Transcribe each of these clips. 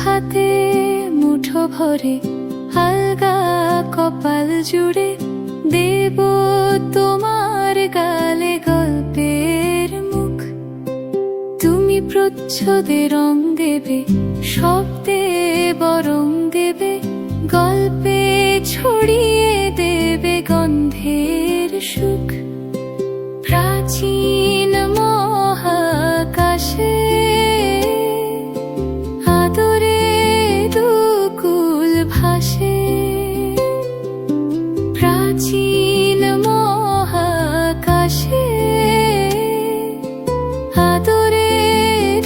হাতে মুঠো ভরে আলগা কপাল জুড়ে দেব তোমার গালে গল্পের মুখ। তুমি প্রচ্ছদে রং দেবে, শব্দে বরং দেবে, গল্পে ছড়িয়ে দেবে গন্ধের সুখ। প্রাচীন মহাকাশে আদরে দুকুল ভাসে, প্রাচীন মহাকাশে আদরে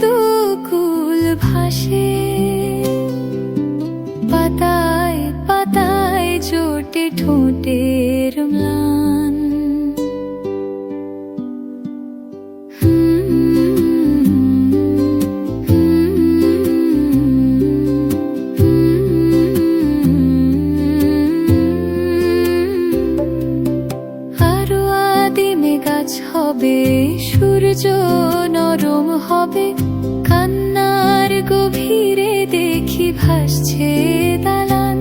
দুকুল ভাসে। পাতায় পাতায় জোটে ঠোঁটের ম্লান, গাছ হবে, সূর্য নরম হবে, কান্নার গভীরে দেখি ভাসছে দালান।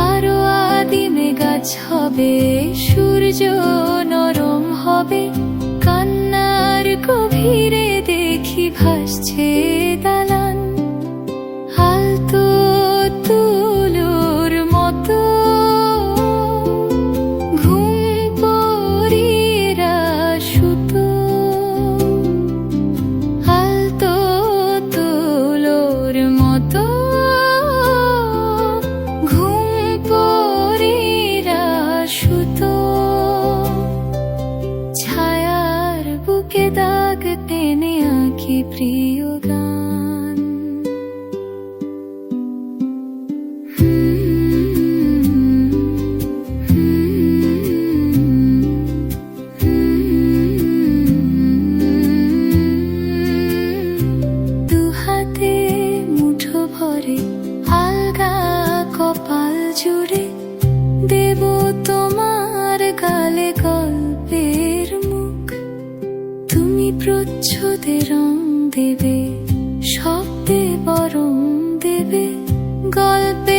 আরো আদিমে গাছ হবে, সূর্য নরম হবে, কান্নার গভীরে দেখি ভাসছে দালান। আলতো তুলোর মতো দাগ টেনে আঁকি প্রিয় গান। দুহাতে মুঠো ভরে আলগা কপাল জুড়ে দেব তোমার গালে গল্পের মুখ। তুমি প্রচ্ছদে রং দেবে, শব্দে বরং দেবে, গল্পে